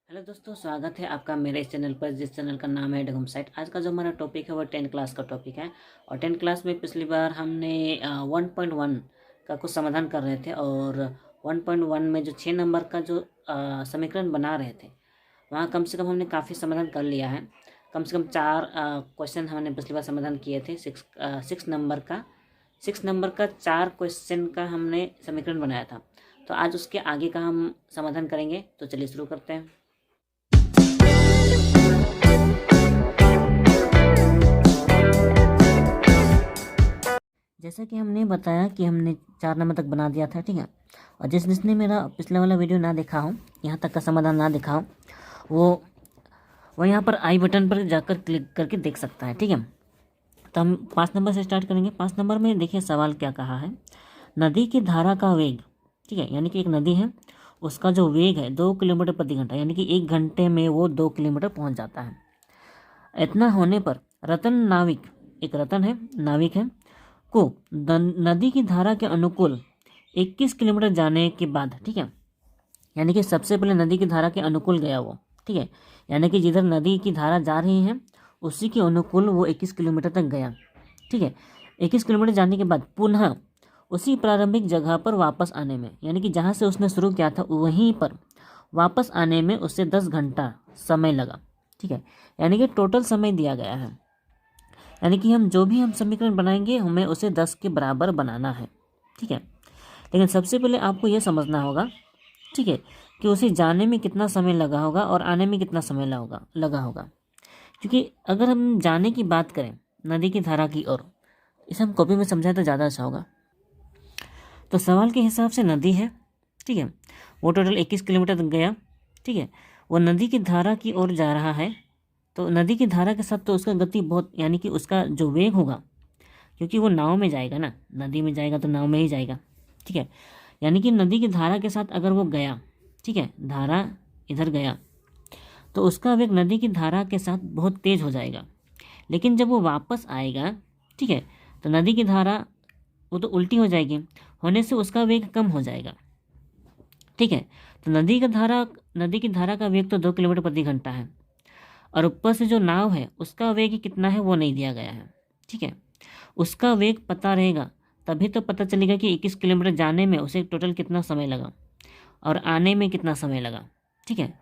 Hello दोस्तों, स्वागत है आपका मेरे इस चैनल पर, जिस चैनल का नाम है डगम साइट। आज का जो हमारा टॉपिक है वो 10th क्लास का टॉपिक है। और 10th क्लास में पिछली बार हमने 1.1 का कुछ समाधान कर रहे थे। और 1.1 में जो 6 नंबर का जो समीकरण बना रहे थे, वहाँ कम से कम हमने काफ़ी समाधान कर लिया है। कम से कम 4 क्वेश्चन हमने पिछली बार समाधान किए थे। सिक्स नंबर का 4 क्वेश्चन का हमने समीकरण बनाया था। तो आज उसके आगे का हम समाधान करेंगे। तो चलिए शुरू करते हैं। जैसा कि हमने बताया कि हमने 4 नंबर तक बना दिया था, ठीक है। और जिसने मेरा पिछले वाला वीडियो ना देखा हो, यहाँ तक का समाधान ना देखा हो, वो यहाँ पर आई बटन पर जाकर क्लिक करके देख सकता है, ठीक है। तो हम 5 नंबर से स्टार्ट करेंगे। 5 नंबर में देखिए सवाल क्या कहा है। नदी की धारा का वेग, ठीक है, यानी कि एक नदी है, उसका जो वेग है 2 किलोमीटर प्रति घंटा, यानी कि 1 घंटे में वो 2 किलोमीटर पहुँच जाता है। इतना होने पर रतन नाविक, एक रतन है, नाविक है, को नदी की धारा के अनुकूल 21 किलोमीटर जाने के बाद, ठीक है, यानी कि सबसे पहले नदी की धारा के अनुकूल गया वो, ठीक है, यानी कि जिधर नदी की धारा जा रही है उसी के अनुकूल वो 21 किलोमीटर तक गया, ठीक है। 21 किलोमीटर जाने के बाद पुनः उसी प्रारंभिक जगह पर वापस आने में, यानी कि जहाँ से उसने शुरू किया था वहीं पर वापस आने में उससे 10 घंटा समय लगा, ठीक है। यानी कि टोटल समय दिया गया है, यानी कि हम जो भी समीकरण बनाएंगे हमें उसे 10 के बराबर बनाना है, ठीक है। लेकिन सबसे पहले आपको यह समझना होगा, ठीक है, कि उसे जाने में कितना समय लगा होगा और आने में कितना समय लगा होगा। क्योंकि अगर हम जाने की बात करें नदी की धारा की ओर, इसे हम कॉपी में समझाएं तो ज़्यादा अच्छा होगा। तो सवाल के हिसाब से नदी है, ठीक है, वो टोटल 21 किलोमीटर तक गया, ठीक है। वो नदी की धारा की ओर जा रहा है, तो नदी की धारा के साथ तो उसका गति बहुत, यानी कि उसका जो वेग होगा, क्योंकि वो नाव में जाएगा ना, नदी में जाएगा तो नाव में ही जाएगा, ठीक है। यानी कि नदी की धारा के साथ अगर वो गया, ठीक है, धारा इधर गया तो उसका वेग नदी की धारा के साथ बहुत तेज हो जाएगा। लेकिन जब वो वापस आएगा, ठीक है, तो नदी की धारा वो तो उल्टी हो जाएगी, होने से उसका वेग कम हो जाएगा, ठीक है। तो नदी की धारा का वेग तो 2 किलोमीटर प्रति घंटा है, और ऊपर से जो नाव है उसका वेग कितना है वो नहीं दिया गया है, ठीक है। उसका वेग पता रहेगा तभी तो पता चलेगा कि 21 किलोमीटर जाने में उसे टोटल कितना समय लगा और आने में कितना समय लगा, ठीक है।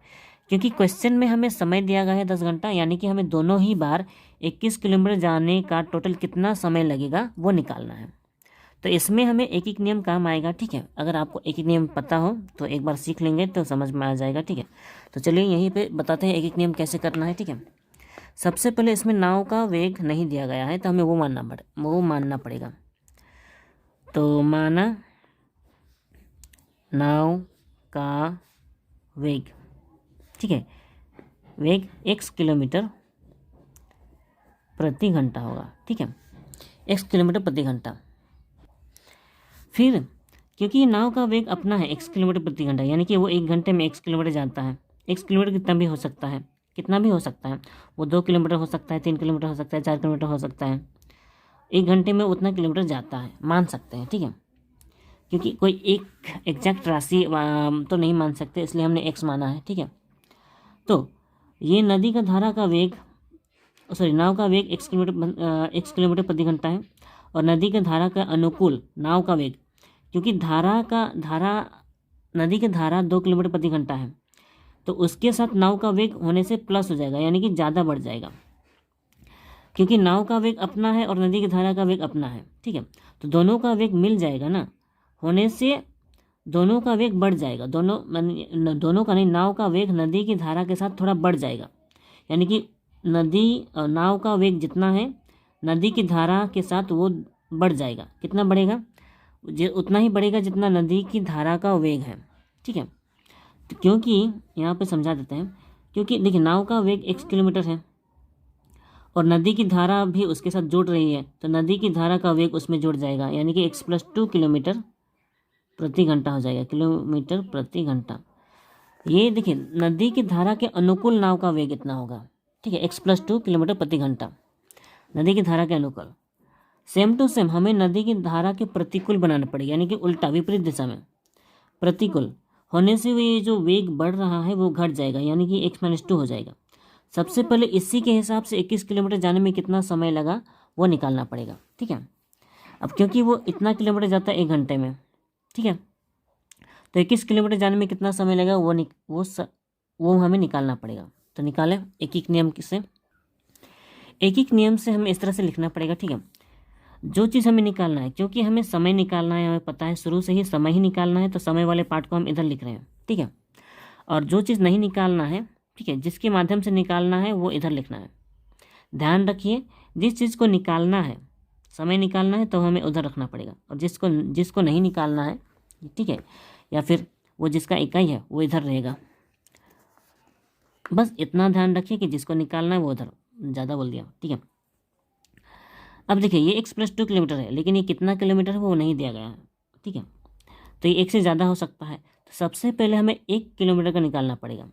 क्योंकि क्वेश्चन में हमें समय दिया गया है 10 घंटा, यानी कि हमें दोनों ही बार 21 किलोमीटर जाने का टोटल कितना समय लगेगा वो निकालना है। तो इसमें हमें एक एक नियम काम आएगा, ठीक है। अगर आपको एक एक नियम पता हो तो एक बार सीख लेंगे तो समझ में आ जाएगा, ठीक है। तो चलिए यहीं पे बताते हैं एक एक नियम कैसे करना है, ठीक है। सबसे पहले इसमें नाव का वेग नहीं दिया गया है, तो हमें वो मानना पड़ेगा। तो माना नाव का वेग, ठीक है, वेग x किलोमीटर प्रति घंटा होगा, ठीक है, x किलोमीटर प्रति घंटा। फिर क्योंकि नाव का वेग अपना है x किलोमीटर प्रति घंटा, यानी कि वो 1 घंटे में x किलोमीटर जाता है। x किलोमीटर कितना भी हो सकता है, वो 2 किलोमीटर हो सकता है, 3 किलोमीटर हो सकता है, 4 किलोमीटर हो सकता है। 1 घंटे में उतना किलोमीटर जाता है, मान सकते हैं, ठीक है। क्योंकि कोई एक एग्जैक्ट राशि तो नहीं मान सकते, इसलिए हमने x माना है, ठीक है। तो ये नदी का धारा का वेग, नाव का वेग x किलोमीटर प्रति घंटा है, और नदी के धारा का अनुकूल नाव का वेग, क्योंकि नदी की धारा 2 किलोमीटर प्रति घंटा है, तो उसके साथ नाव का वेग होने से प्लस हो जाएगा, यानी कि ज़्यादा बढ़ जाएगा, क्योंकि नाव का वेग अपना है और नदी की धारा का वेग अपना है, ठीक है। तो दोनों का वेग मिल जाएगा ना, होने से दोनों का वेग बढ़ जाएगा, दोनों का नहीं, नाव का वेग नदी की धारा के साथ थोड़ा बढ़ जाएगा, यानी कि नाव का वेग जितना है नदी की धारा के साथ वो बढ़ जाएगा। कितना बढ़ेगा? उतना ही बढ़ेगा जितना नदी की धारा का वेग है, ठीक है। तो क्योंकि यहाँ पे समझा देते हैं, क्योंकि देखिए नाव का वेग x किलोमीटर है और नदी की धारा भी उसके साथ जुड़ रही है, तो नदी की धारा का वेग उसमें जुड़ जाएगा, यानी कि x+2 किलोमीटर प्रति घंटा हो जाएगा, किलोमीटर प्रति घंटा। ये देखिए नदी की धारा के अनुकूल नाव का वेग इतना होगा, ठीक है, x+2 किलोमीटर प्रति घंटा नदी की धारा के अनुकूल। सेम टू सेम हमें नदी की धारा के प्रतिकूल बनाना पड़ेगा, यानी कि उल्टा विपरीत दिशा में प्रतिकूल होने से ये जो वेग बढ़ रहा है वो घट जाएगा, यानी कि x-2 हो जाएगा। सबसे पहले इसी के हिसाब से 21 किलोमीटर जाने में कितना समय लगा वो निकालना पड़ेगा, ठीक है। अब क्योंकि वो इतना किलोमीटर जाता है 1 घंटे में, ठीक है, तो 21 किलोमीटर जाने में कितना समय लगेगा वो हमें निकालना पड़ेगा। तो निकालें एक एक नियम से। एक एक नियम से हमें इस तरह से लिखना पड़ेगा, ठीक है। जो चीज़ हमें निकालना है, क्योंकि हमें समय निकालना है, हमें पता है शुरू से ही समय ही निकालना है, तो समय वाले पार्ट को हम इधर लिख रहे हैं, ठीक है। और जो चीज़ नहीं निकालना है, ठीक है, जिसके माध्यम से निकालना है वो इधर लिखना है। ध्यान रखिए, जिस चीज़ को निकालना है, समय निकालना है, तो हमें उधर रखना पड़ेगा, और जिसको नहीं निकालना है, ठीक है, या फिर वो जिसका इकाई है वो इधर रहेगा। बस इतना ध्यान रखिए कि जिसको निकालना है वो उधर, ज़्यादा बोल दिया, ठीक है। अब देखिए ये x+2 किलोमीटर है, लेकिन ये कितना किलोमीटर है वो नहीं दिया गया है, ठीक है, तो ये 1 से ज़्यादा हो सकता है। तो सबसे पहले हमें 1 किलोमीटर का निकालना पड़ेगा।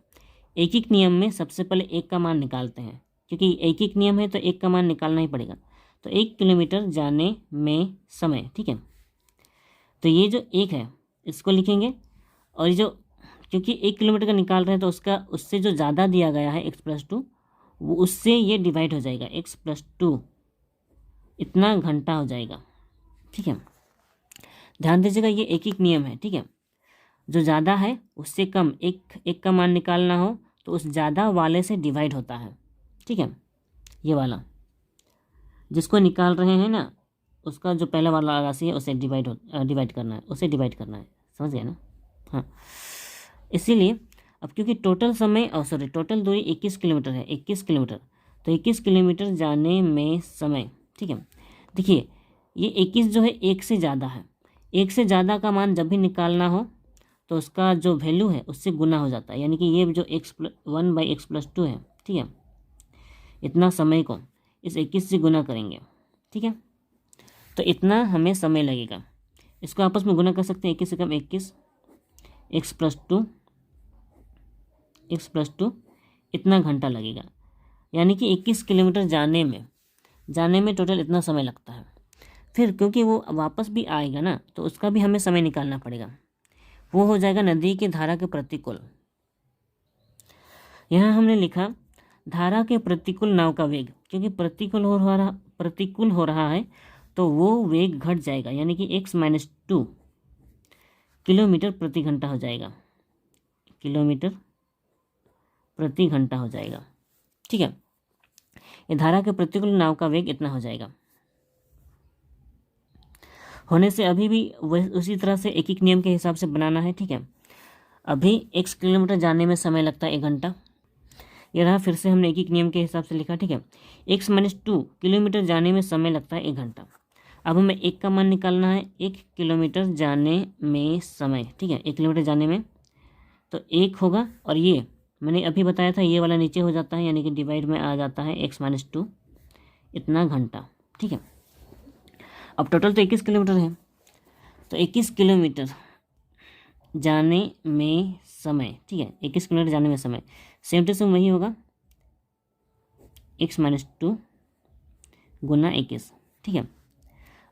एक एक नियम में सबसे पहले 1 का मान निकालते हैं, क्योंकि एक एक नियम है तो 1 का मान निकालना ही पड़ेगा। तो 1 किलोमीटर जाने में समय, ठीक है, तो ये जो 1 है इसको लिखेंगे, और ये जो, क्योंकि 1 किलोमीटर का निकाल रहे हैं तो उससे जो ज़्यादा दिया गया है x+2, वो उससे ये डिवाइड हो जाएगा, x+2 इतना घंटा हो जाएगा, ठीक है। ध्यान दीजिएगा ये एक एक नियम है, ठीक है। जो ज़्यादा है उससे कम एक का मान निकालना हो तो उस ज़्यादा वाले से डिवाइड होता है, ठीक है। ये वाला जिसको निकाल रहे हैं ना, उसका जो पहला वाला राशि है उसे डिवाइड करना है, समझ गए ना। हाँ, इसीलिए अब क्योंकि टोटल दूरी 21 किलोमीटर है, 21 किलोमीटर, तो 21 किलोमीटर जाने में समय, ठीक है। देखिए ये 21 जो है 1 से ज़्यादा है, 1 से ज़्यादा का मान जब भी निकालना हो तो उसका जो वैल्यू है उससे गुना हो जाता है, यानी कि ये जो 1/x+2 है, ठीक है, इतना समय को इस 21 से गुना करेंगे, ठीक है, तो इतना हमें समय लगेगा। इसको आपस में गुना कर सकते हैं, 21 से कम 21, x+2 इतना घंटा लगेगा, यानी कि 21 किलोमीटर जाने में टोटल इतना समय लगता है। फिर क्योंकि वो वापस भी आएगा ना, तो उसका भी हमें समय निकालना पड़ेगा, वो हो जाएगा नदी की धारा के प्रतिकूल। यहाँ हमने लिखा धारा के प्रतिकूल नाव का वेग, क्योंकि प्रतिकूल हो रहा है तो वो वेग घट जाएगा, यानी कि x-2 किलोमीटर प्रति घंटा हो जाएगा, किलोमीटर प्रति घंटा हो जाएगा, ठीक है। ये धारा के प्रतिकूल नाव का वेग इतना हो जाएगा होने से अभी भी उसी तरह से एक एक नियम के हिसाब से बनाना है, ठीक है। अभी x किलोमीटर जाने में समय लगता है 1 घंटा, ये रहा, फिर से हमने एक एक नियम के हिसाब से लिखा, ठीक है। x-2 किलोमीटर जाने में समय लगता है 1 घंटा। अब हमें 1 का मान निकालना है, 1 किलोमीटर जाने में समय, ठीक है, 1 किलोमीटर जाने में तो 1 होगा, और ये मैंने अभी बताया था ये वाला नीचे हो जाता है, यानी कि डिवाइड में आ जाता है x-2 इतना घंटा, ठीक है। अब टोटल तो 21 किलोमीटर है, तो 21 किलोमीटर जाने में समय, ठीक है, 21 किलोमीटर जाने में समय सेम टू सेम वही होगा, x-2 गुना 21, ठीक है।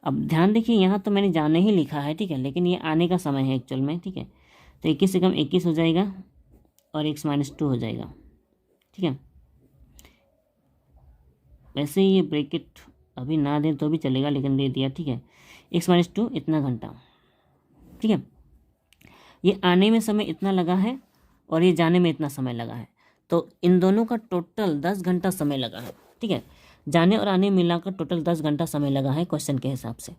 अब ध्यान देखिए यहाँ तो मैंने जाने ही लिखा है, ठीक है, लेकिन ये आने का समय है एक्चुअल में, ठीक है, तो 21 से कम 21 हो जाएगा और x-2 हो जाएगा, ठीक है। वैसे ये ब्रैकेट अभी ना दें तो भी चलेगा, लेकिन दे दिया, ठीक है, x-2 इतना घंटा, ठीक है। ये आने में समय इतना लगा है और ये जाने में इतना समय लगा है, तो इन दोनों का टोटल 10 घंटा समय लगा है, ठीक है। जाने और आने मिलाकर टोटल 10 घंटा समय लगा है क्वेश्चन के हिसाब से।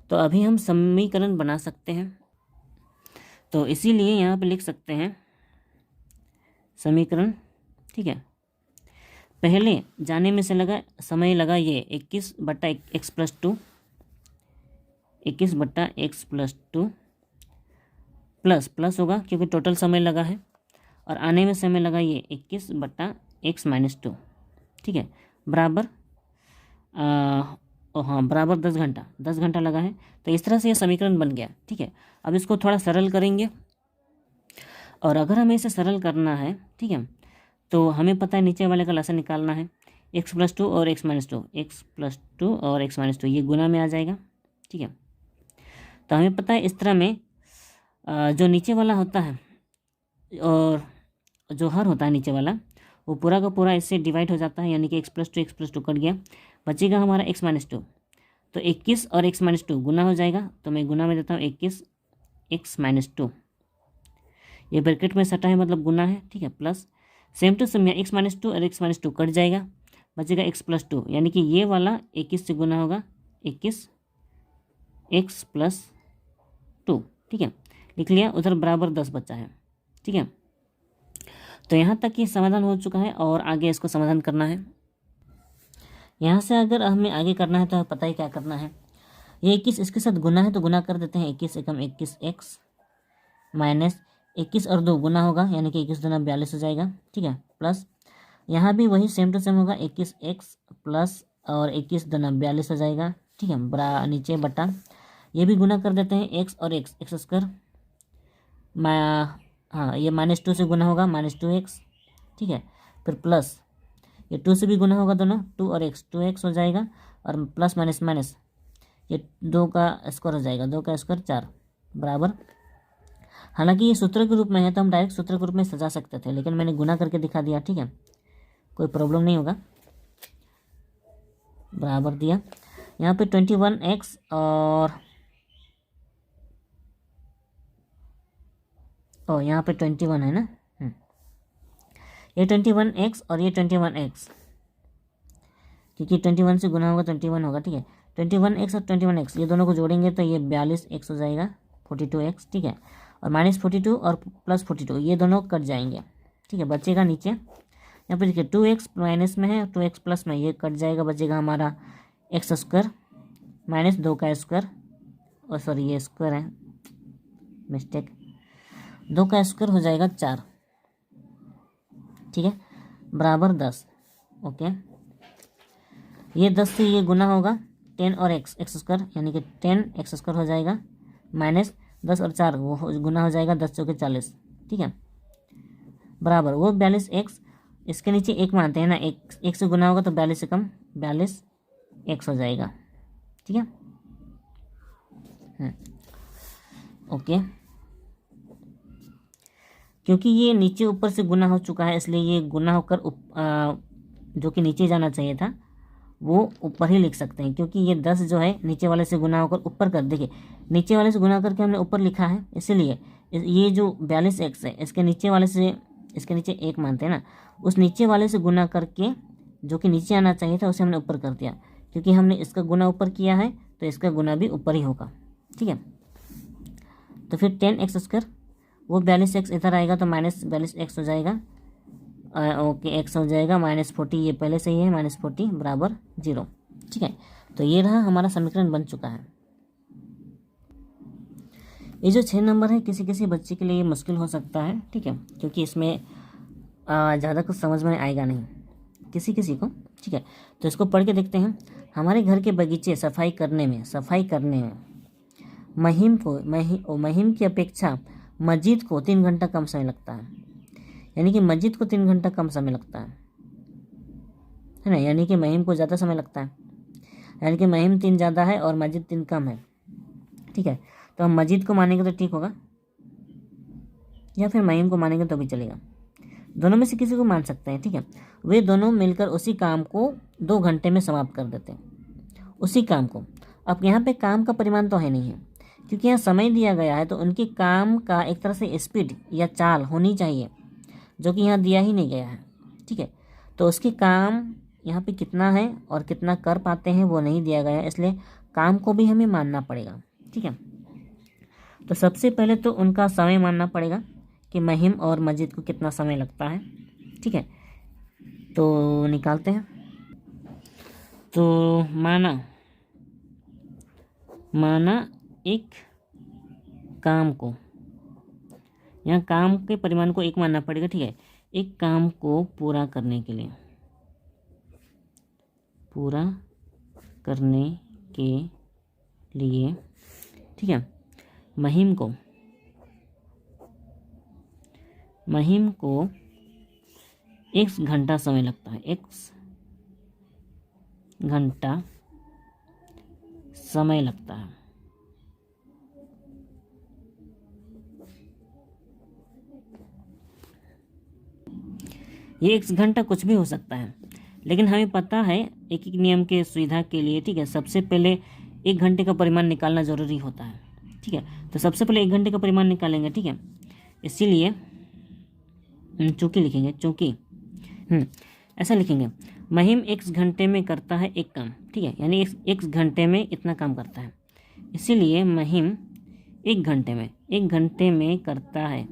तो अभी हम समीकरण बना सकते हैं, तो इसीलिए यहाँ पे लिख सकते हैं समीकरण, ठीक है। पहले जाने में से समय लगा ये 21/x+2 21/x+2 प्लस होगा क्योंकि टोटल समय लगा है, और आने में समय लगा ये 21/x-2, ठीक है, बराबर बराबर 10 घंटा लगा है। तो इस तरह से ये समीकरण बन गया, ठीक है। अब इसको थोड़ा सरल करेंगे, और अगर हमें इसे सरल करना है, ठीक है, तो हमें पता है नीचे वाले का लसाअ निकालना है, x+2 और x-2 ये गुना में आ जाएगा, ठीक है। तो हमें पता है इस तरह में जो नीचे वाला होता है और जो हर होता है नीचे वाला वो पूरा का पूरा इससे डिवाइड हो जाता है, यानी कि x+2 कट गया, बचेगा हमारा x-2। तो 21 और x-2 गुना हो जाएगा, तो मैं गुना में देता हूँ 21 x-2, ये ब्रैकेट में सटा है मतलब गुना है, ठीक है। Plus same to same x-2 और x-2 कट जाएगा, बचेगा x+2, यानी कि ये वाला 21 से गुना होगा 21 x+2, ठीक है। लिख लिया, उधर बराबर 10 बचा है, ठीक है। तो यहाँ तक ये समाधान हो चुका है और आगे इसको समाधान करना है। यहाँ से अगर हमें आगे करना है तो हमें पता ही क्या करना है। ये 21 इसके साथ गुना है तो गुना कर देते हैं, 21 एकम 21 x माइनस 21 और 2 गुना होगा, यानी कि 21 दूना 42 हो जाएगा, ठीक है। प्लस यहाँ भी वही सेम टू सेम होगा, 21 x प्लस और 21 दूना 42 हो जाएगा, ठीक है। बरा नीचे बटा, ये भी गुना कर देते हैं, x और x स्क्वायर, हाँ ये -2 से गुना होगा, -2x, ठीक है। फिर प्लस ये 2 से भी गुना होगा दोनों, 2 और x 2x हो जाएगा, और प्लस माइनस माइनस ये 2 का स्क्वायर हो जाएगा, 2 का स्क्वायर 4 बराबर। हालांकि ये सूत्र के रूप में है तो हम डायरेक्ट सूत्र के रूप में सजा सकते थे, लेकिन मैंने गुना करके दिखा दिया, ठीक है, कोई प्रॉब्लम नहीं होगा। बराबर दिया, यहाँ पे 21x और यहाँ पे 21 है ना, ये 21x और ये 21x, क्योंकि 21 से गुना होगा 21 होगा, ठीक है। 21x और 21x ये दोनों को जोड़ेंगे तो ये 42x हो जाएगा, 42x, ठीक है। और -42 और +42 ये दोनों कट जाएंगे, ठीक है। बचेगा नीचे, यहाँ पर देखिए 2x माइनस में है, 2x प्लस में, ये कट जाएगा, बचेगा हमारा x² माइनस 2 का स्क्वायर, और सॉरी ये स्क्वायर है, मिस्टेक, 2 का स्क्वायर हो जाएगा 4, ठीक है, बराबर 10, ओके। ये 10 से ये गुना होगा 10 और x² यानी कि 10x² हो जाएगा, माइनस 10 और 4 वो गुना हो जाएगा, 10 चौके 40, ठीक है, बराबर वो 42x, इसके नीचे एक मानते हैं ना, एक से गुना होगा तो 42 से कम 42x हो जाएगा, ठीक है। ओके, क्योंकि ये नीचे ऊपर से गुना हो चुका है इसलिए ये गुना होकर जो कि नीचे जाना चाहिए था वो ऊपर ही लिख सकते हैं, क्योंकि ये 10 जो है नीचे वाले से गुना होकर ऊपर कर, देखिए नीचे वाले से गुना करके हमने ऊपर लिखा है, इसीलिए ये जो 42x है इसके नीचे वाले से, इसके नीचे एक मानते हैं ना, उस नीचे वाले से गुना करके जो कि नीचे आना चाहिए था उसे हमने ऊपर कर दिया, क्योंकि हमने इसका गुना ऊपर किया है तो इसका गुना भी ऊपर ही होगा, ठीक है। तो फिर 10x², वो 42x इधर आएगा तो -42x हो जाएगा, ओके x हो जाएगा, -40 ये पहले से ही है, -40 बराबर 0, ठीक है। तो ये रहा हमारा समीकरण बन चुका है। ये जो 6 नंबर है किसी किसी बच्चे के लिए ये मुश्किल हो सकता है, ठीक है, क्योंकि इसमें ज़्यादा कुछ समझ में आएगा नहीं किसी किसी को, ठीक है। तो इसको पढ़ के देखते हैं। हमारे घर के बगीचे सफाई करने में महिम की अपेक्षा मजीद को 3 घंटा कम समय लगता है, यानी कि मजीद को 3 घंटा कम समय लगता है ना, यानी कि महिम को ज़्यादा समय लगता है, यानी कि महिम 3 ज़्यादा है और मजीद 3 कम है, ठीक है। तो हम मजीद को मानेंगे तो ठीक होगा, या फिर महिम को मानेंगे तो भी चलेगा, दोनों में से किसी को मान सकते हैं, ठीक है। वे दोनों मिलकर उसी काम को 2 घंटे में समाप्त कर देते हैं, उसी काम को। अब यहाँ पे काम का परिमाण तो है नहीं है, क्योंकि यहाँ समय दिया गया है, तो उनके काम का एक तरह से स्पीड या चाल होनी चाहिए, जो कि यहाँ दिया ही नहीं गया है, ठीक है। तो उसके काम यहाँ पे कितना है और कितना कर पाते हैं वो नहीं दिया गया है, इसलिए काम को भी हमें मानना पड़ेगा, ठीक है। तो सबसे पहले तो उनका समय मानना पड़ेगा कि महिम और मजीद को कितना समय लगता है, ठीक है। तो निकालते हैं। तो माना एक काम को, यहाँ काम के परिमाण को 1 मानना पड़ेगा, ठीक है। एक काम को पूरा करने के लिए, ठीक है, महिम को x घंटा समय लगता है, x घंटा समय लगता है, ये x घंटा कुछ भी हो सकता है, लेकिन हमें पता है एक एक नियम के सुविधा के लिए, ठीक है, सबसे पहले 1 घंटे का परिमाण निकालना ज़रूरी होता है, ठीक है। तो सबसे पहले 1 घंटे का परिमाण निकालेंगे, ठीक है। इसीलिए चूँकि लिखेंगे, चूँकि ऐसा लिखेंगे, महिम x घंटे में करता है एक काम, ठीक है, यानी x घंटे में इतना काम करता है, इसीलिए महिम 1 घंटे में करता है,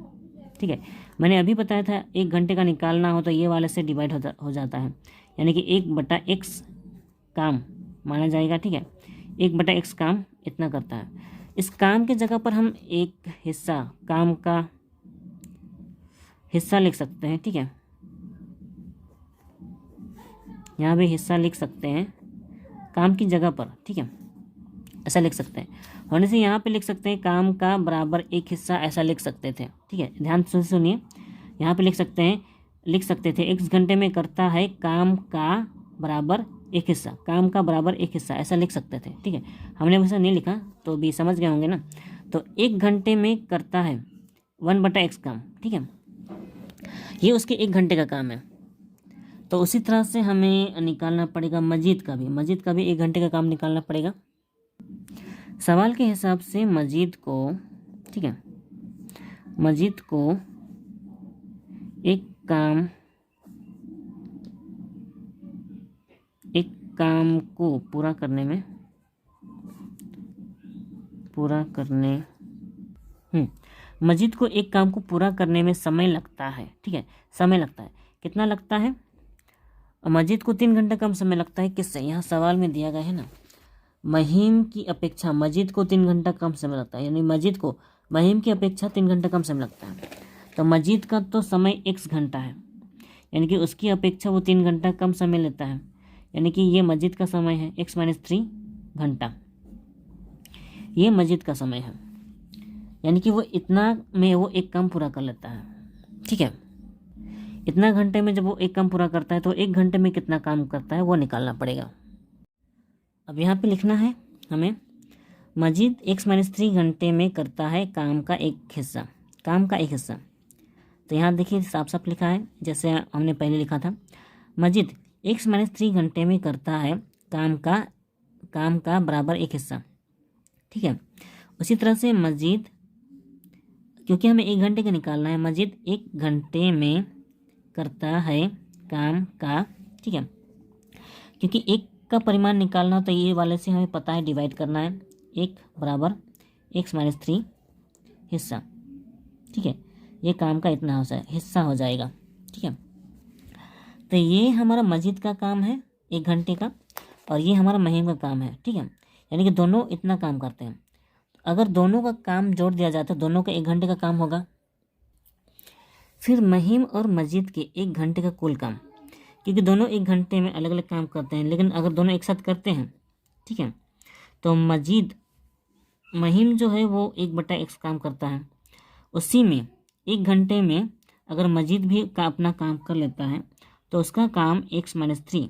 ठीक है। मैंने अभी बताया था 1 घंटे का निकालना हो तो ये वाले से डिवाइड हो जाता है, यानी कि 1/x काम माना जाएगा, ठीक है। 1/x काम इतना करता है। इस काम के जगह पर हम एक हिस्सा, काम का हिस्सा लिख सकते हैं, ठीक है। यहाँ भी हिस्सा लिख सकते हैं काम की जगह पर, ठीक है, ऐसा लिख सकते हैं। होने से यहाँ पे लिख सकते हैं काम का बराबर एक हिस्सा, ऐसा लिख सकते थे, ठीक है। ध्यान से सुनिए, यहाँ पे लिख सकते थे x घंटे में करता है काम का बराबर एक हिस्सा, काम का बराबर एक हिस्सा, ऐसा लिख सकते थे, ठीक है। हमने वैसा नहीं लिखा तो भी समझ गए होंगे ना। तो 1 घंटे में करता है 1/x काम, ठीक है, ये उसके 1 घंटे का काम है। तो उसी तरह से हमें निकालना पड़ेगा मजीद का भी 1 घंटे का काम निकालना पड़ेगा। सवाल के हिसाब से मजीद को, ठीक है, मजीद को एक काम को पूरा करने मजीद को एक काम को पूरा करने में समय लगता है, ठीक है, समय लगता है। कितना लगता है? मजीद को 3 घंटा कम समय लगता है। किससे? यहाँ सवाल में दिया गया है ना, महिम की अपेक्षा मजीद को 3 घंटा कम समय लगता है, यानी मजीद को महिम की अपेक्षा 3 घंटा कम समय लगता है। तो मजीद का तो समय x घंटा है, यानी कि उसकी अपेक्षा वो 3 घंटा कम समय लेता है, यानी कि ये मजीद का समय है x - 3 घंटा, ये मजीद का समय है, यानी कि वो इतना में वो एक काम पूरा कर लेता है, ठीक है। इतना घंटे में जब वो एक काम पूरा करता है तो 1 घंटे में कितना काम करता है वो निकालना पड़ेगा। अब यहाँ पे लिखना है हमें, मजीद x - 3 घंटे में करता है काम का एक हिस्सा, तो यहाँ देखिए साफ साफ लिखा है, जैसे हमने पहले लिखा था, मजीद x - 3 घंटे में करता है काम का बराबर एक हिस्सा, ठीक है। उसी तरह से मजीद, क्योंकि हमें 1 घंटे का निकालना है, मजीद 1 घंटे में करता है काम का, ठीक है, क्योंकि 1 का परिमाण निकालना हो तो ये वाले से हमें पता है डिवाइड करना है, 1 बराबर x - 3 हिस्सा, ठीक है, ये काम का इतना हिस्सा हो जाएगा, ठीक है। तो ये हमारा मजीद का काम है 1 घंटे का, और ये हमारा महिम का काम है, ठीक है, यानी कि दोनों इतना काम करते हैं। अगर दोनों का काम जोड़ दिया जाए तो दोनों का 1 घंटे का काम होगा। फिर महिम और मजीद के 1 घंटे का कुल काम, क्योंकि दोनों 1 घंटे में अलग अलग काम करते हैं, लेकिन अगर दोनों एक साथ करते हैं, ठीक है, तो महिम जो है वो 1/x काम करता है, उसी में 1 घंटे में अगर मजीद भी अपना काम कर लेता है तो उसका काम x - 3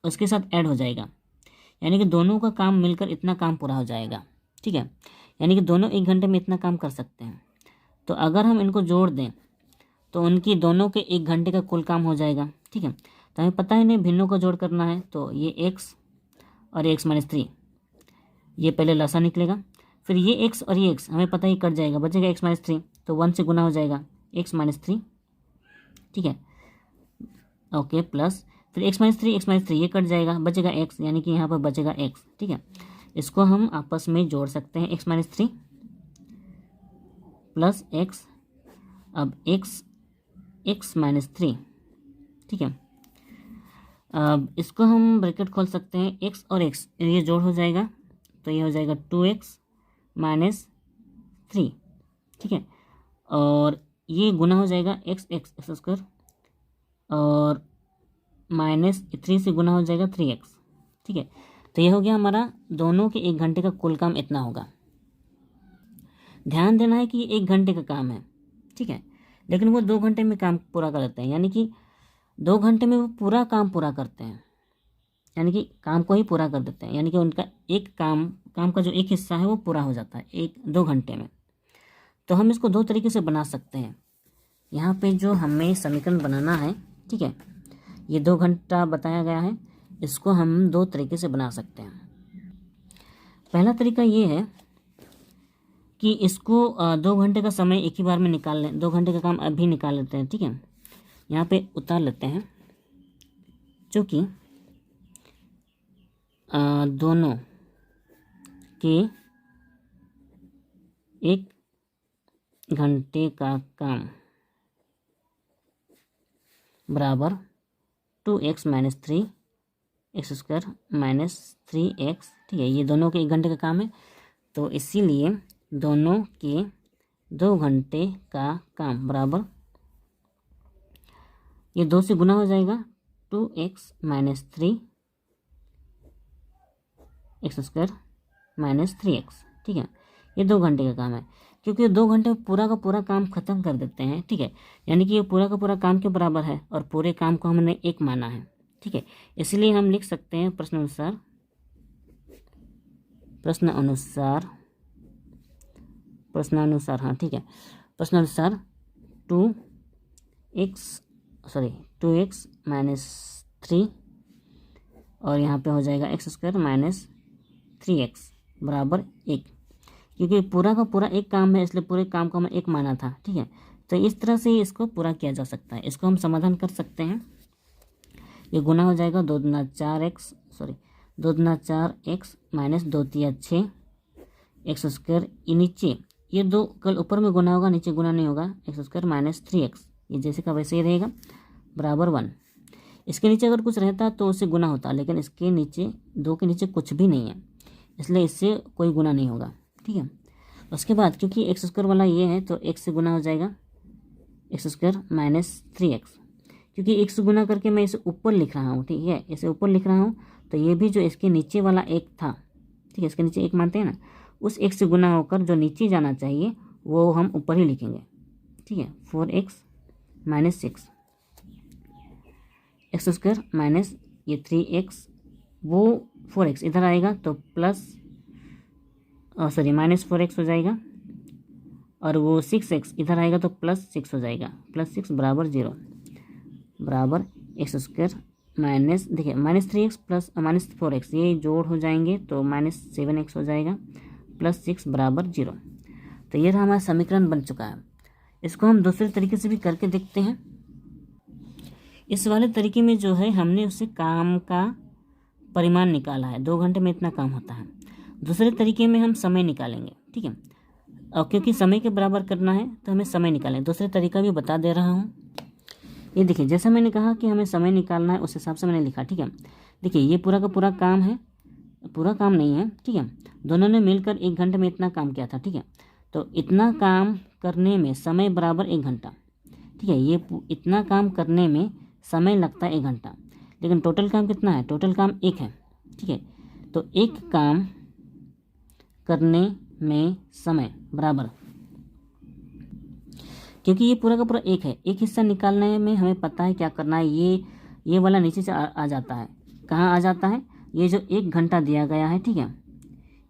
उसके साथ ऐड हो जाएगा, यानी कि दोनों का काम मिलकर इतना काम पूरा हो जाएगा, ठीक है, यानी कि दोनों 1 घंटे में इतना काम कर सकते हैं। तो अगर हम इनको जोड़ दें तो उनकी दोनों के 1 घंटे का कुल काम हो जाएगा, ठीक है। तो हमें पता है नहीं भिन्नों का जोड़ करना है, तो ये x और ये x - 3, ये पहले लसा निकलेगा, फिर ये x और ये x हमें पता ही कट जाएगा, बचेगा x - 3, तो 1 से गुना हो जाएगा x - 3, ठीक है, ओके, प्लस फिर x - 3 ये कट जाएगा, बचेगा x, यानी कि यहाँ पर बचेगा x, ठीक है। इसको हम आपस में जोड़ सकते हैं, x - 3 प्लस x, अब x - 3, ठीक है। अब इसको हम ब्रैकेट खोल सकते हैं, x और x ये जोड़ हो जाएगा, तो ये हो जाएगा 2x - 3, ठीक है, और ये गुना हो जाएगा x स्क्वायर, और -3 से गुना हो जाएगा 3x, ठीक है। तो ये हो गया हमारा दोनों के 1 घंटे का कुल काम इतना होगा। ध्यान देना है कि ये 1 घंटे का काम है, ठीक है, लेकिन वो 2 घंटे में काम पूरा कर देते हैं, यानी कि 2 घंटे में वो पूरा काम पूरा करते हैं, यानी कि काम को ही पूरा कर देते हैं, यानी कि उनका एक काम का जो एक हिस्सा है वो पूरा हो जाता है 2 घंटे में। तो हम इसको 2 तरीके से बना सकते हैं। यहाँ पे जो हमें समीकरण बनाना है ठीक है। ये 2 घंटा बताया गया है, इसको हम 2 तरीके से बना सकते हैं। पहला तरीका ये है कि इसको 2 घंटे का समय एक ही बार में निकाल लें, 2 घंटे का काम अभी निकाल लेते हैं, ठीक है। यहाँ पे उतार लेते हैं, चूँकि दोनों के 1 घंटे का काम बराबर 2x - 3x² - 3x, ठीक है। ये दोनों के 1 घंटे का काम है, तो इसीलिए दोनों के 2 घंटे का काम बराबर, ये 2 से गुना हो जाएगा, 2x - 3x² - 3x, ठीक है। ये 2 घंटे का काम है, क्योंकि 2 घंटे में पूरा का पूरा काम ख़त्म कर देते हैं, ठीक है। यानी कि ये पूरा का पूरा काम के बराबर है और पूरे काम को हमने 1 माना है, ठीक है। इसलिए हम लिख सकते हैं प्रश्न अनुसार, हाँ ठीक है, प्रश्न अनुसार 2x - 3 और यहाँ पे हो जाएगा x² - 3x बराबर 1, क्योंकि पूरा का पूरा 1 काम है, इसलिए पूरे काम को हमें 1 माना था, ठीक है। तो इस तरह से इसको पूरा किया जा सकता है। इसको हम समाधान कर सकते हैं, ये गुना हो जाएगा 2 दूना 4x - 2 तिया 6 x², ये नीचे ये 2 कल ऊपर में गुना होगा, नीचे गुना नहीं होगा, x² - 3x, ये जैसे का वैसे ही रहेगा, बराबर 1। इसके नीचे अगर कुछ रहता तो उससे गुना होता, लेकिन इसके नीचे 2 के नीचे कुछ भी नहीं है, इसलिए इससे कोई गुना नहीं होगा, ठीक है। उसके बाद क्योंकि x² वाला ये है तो x से गुना हो जाएगा, x² - 3x, क्योंकि x से गुना करके मैं इसे ऊपर लिख रहा हूँ, ठीक है, इसे ऊपर लिख रहा हूँ, तो ये भी जो इसके नीचे वाला 1 था, ठीक है, इसके नीचे 1 मानते हैं ना, उस 1 से गुना होकर जो नीचे जाना चाहिए वो हम ऊपर ही लिखेंगे, ठीक है। 4x - 6 x² माइनस ये 3x, वो 4x इधर आएगा तो प्लस -4x हो जाएगा, और वो 6x इधर आएगा तो +6 हो जाएगा, +6 बराबर 0, बराबर x² माइनस, देखिए -3x प्लस -4x ये जोड़ हो जाएंगे तो -7x हो जाएगा, +6 बराबर 0। तो ये रहा हमारा समीकरण बन चुका है। इसको हम दूसरे तरीके से भी करके देखते हैं। इस वाले तरीके में जो है हमने उससे काम का परिमाण निकाला है, 2 घंटे में इतना काम होता है। दूसरे तरीके में हम समय निकालेंगे, ठीक है, और क्योंकि समय के बराबर करना है तो हमें समय निकालें। दूसरे तरीका भी बता दे रहा हूँ। ये देखिए, जैसा मैंने कहा कि हमें समय निकालना है उस हिसाब से मैंने लिखा, ठीक है। देखिए ये पूरा का पूरा काम है, पूरा काम नहीं है, ठीक है, दोनों ने मिलकर 1 घंटे में इतना काम किया था, ठीक है। तो इतना काम करने में समय बराबर 1 घंटा, ठीक है। ये इतना काम करने में समय लगता है 1 घंटा, लेकिन टोटल काम कितना है, टोटल काम 1 है, ठीक है। तो 1 काम करने में समय बराबर, क्योंकि ये पूरा का पूरा 1 है, एक हिस्सा निकालने में हमें पता है क्या करना है। ये वाला नीचे से आ जाता है, कहाँ आ जाता है, ये जो 1 घंटा दिया गया है, ठीक है,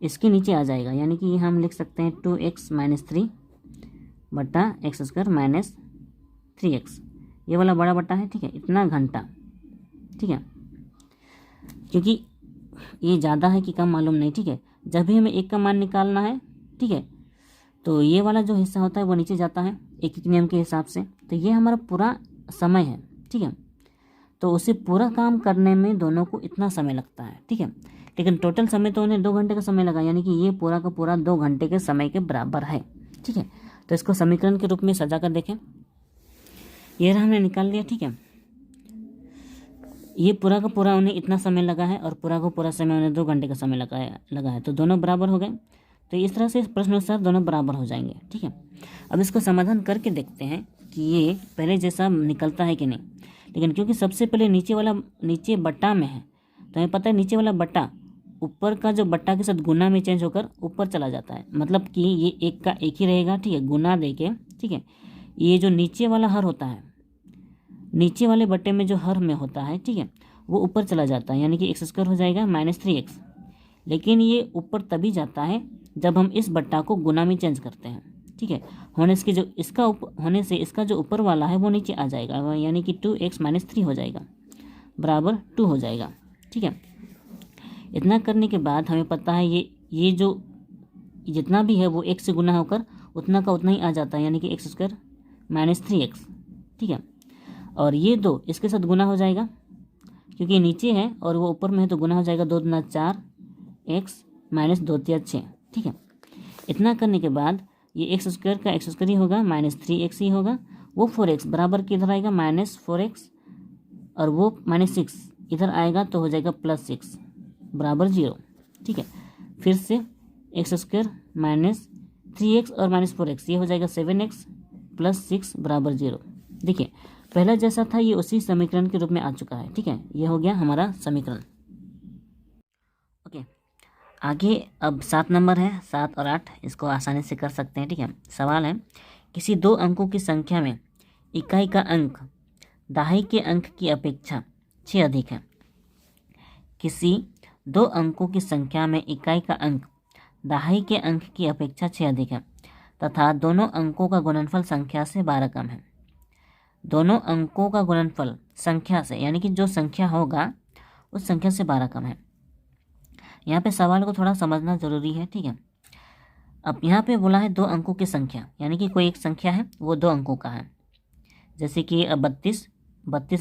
इसके नीचे आ जाएगा। यानी कि ये हम लिख सकते हैं 2x - 3 बटा x² - 3x, ये वाला बड़ा बटा है, ठीक है, इतना घंटा, ठीक है। क्योंकि ये ज़्यादा है कि कम मालूम नहीं, ठीक है। जब भी हमें 1 का मान निकालना है, ठीक है, तो ये वाला जो हिस्सा होता है वो नीचे जाता है एक नियम के हिसाब से। तो ये हमारा पूरा समय है, ठीक है। तो उसे पूरा काम करने में दोनों को इतना समय लगता है, ठीक है, लेकिन टोटल समय तो उन्हें 2 घंटे का समय लगा, यानी कि ये पूरा का पूरा 2 घंटे के समय के बराबर है, ठीक है। तो इसको समीकरण के रूप में सजा कर देखें, ये रहा हमने निकाल लिया, ठीक है। ये पूरा का पूरा उन्हें इतना समय लगा है और पूरा का पूरा समय उन्हें 2 घंटे का समय लगा है, तो दोनों बराबर हो गए। तो इस तरह से प्रश्न अनुसार दोनों बराबर हो जाएंगे, ठीक है। अब इसको समाधान करके देखते हैं कि ये पहले जैसा निकलता है कि नहीं। लेकिन क्योंकि सबसे पहले नीचे बट्टा में है, तो हमें पता है नीचे वाला बट्टा ऊपर का जो बट्टा के साथ गुना में चेंज होकर ऊपर चला जाता है, मतलब कि ये 1 का 1 ही रहेगा, ठीक है, गुना दे के, ठीक है। ये जो नीचे वाला हर होता है, नीचे वाले बट्टे में जो हर में होता है, ठीक है, वो ऊपर चला जाता है, यानी कि x² हो जाएगा -3x। लेकिन ये ऊपर तभी जाता है जब हम इस बट्टा को गुना में चेंज करते हैं, ठीक है। होने से जो इसका होने से इसका जो ऊपर वाला है वो नीचे आ जाएगा, यानी कि 2x-3 हो जाएगा, बराबर 2 हो जाएगा। ठीक है। इतना करने के बाद हमें पता है ये जो जितना भी है वो x से गुना होकर उतना का उतना ही आ जाता है, यानी कि x² - 3x। ठीक है। और ये 2 इसके साथ गुना हो जाएगा, क्योंकि ये नीचे है और वो ऊपर में है तो गुना हो जाएगा, 2 दूना 4, x - 2 तिया 6। ठीक है। इतना करने के बाद ये x² का x² ही होगा, -3x ही होगा, वो 4x बराबर किधर आएगा, -4x, और वो -6 इधर आएगा तो हो जाएगा +6 बराबर 0। ठीक है। फिर से x² - 3x और -4x, ये हो जाएगा 7x + 6 बराबर 0। देखिए पहला जैसा था ये उसी समीकरण के रूप में आ चुका है। ठीक है, ये हो गया हमारा समीकरण। ओके, आगे अब 7 नंबर है, 7 और 8, इसको आसानी से कर सकते हैं। ठीक है। सवाल है, किसी 2 अंकों की संख्या में इकाई का अंक दहाई के अंक की अपेक्षा 6 अधिक है। किसी 2 अंकों की संख्या में इकाई का अंक दहाई के अंक की अपेक्षा 6 अधिक है तथा दोनों अंकों का गुणनफल संख्या से 12 कम है। दोनों अंकों का गुणनफल संख्या से, यानी कि जो संख्या होगा उस संख्या से 12 कम है। यहाँ पे सवाल को थोड़ा समझना जरूरी है। ठीक है। अब यहाँ पे बोला है 2 अंकों की संख्या, यानी कि कोई एक संख्या है वो 2 अंकों का है, जैसे कि 32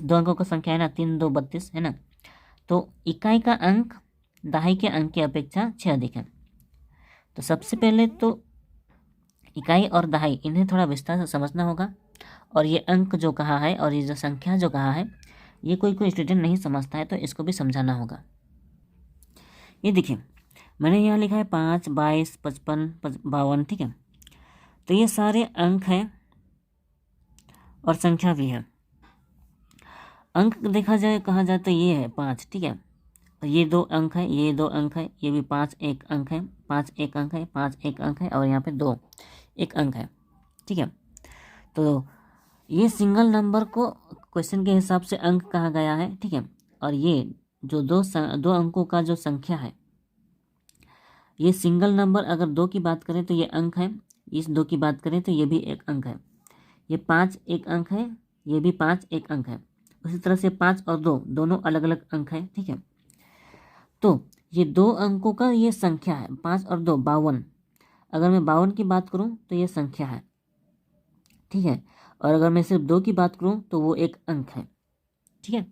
2 अंकों का संख्या है ना, 3 2 32 है ना। तो इकाई का अंक दहाई के अंक की अपेक्षा 6 अधिक है। तो सबसे पहले तो इकाई और दहाई इन्हें थोड़ा विस्तार से समझना होगा, और ये अंक जो कहा है और ये जो संख्या जो कहा है ये कोई स्टूडेंट नहीं समझता है तो इसको भी समझाना होगा। ये देखिए मैंने यहाँ लिखा है 5 22 55 52। ठीक है। तो ये सारे अंक हैं और संख्या भी है। अंक देखा जाए कहा जाए तो ये है 5। ठीक है। और ये 2 अंक है, ये 2 अंक है, ये भी 5 एक अंक है, 5 एक अंक है, 5 एक अंक है, और यहाँ पे 2 एक अंक है। ठीक है। तो ये सिंगल नंबर को क्वेश्चन के हिसाब से अंक कहा गया है। ठीक है। और ये जो दो अंकों का जो संख्या है, ये सिंगल नंबर अगर 2 की बात करें तो ये अंक है, इस 2 की बात करें तो ये भी एक अंक है, ये 5 एक अंक है, ये भी 5 एक अंक है। उसी तरह से 5 और 2 दोनों अलग अलग अंक है। ठीक है। तो ये 2 अंकों का ये संख्या है, 5 और 2 52। अगर मैं 52 की बात करूं तो ये संख्या है। ठीक है। और अगर मैं सिर्फ 2 की बात करूं तो वो एक अंक है। ठीक है।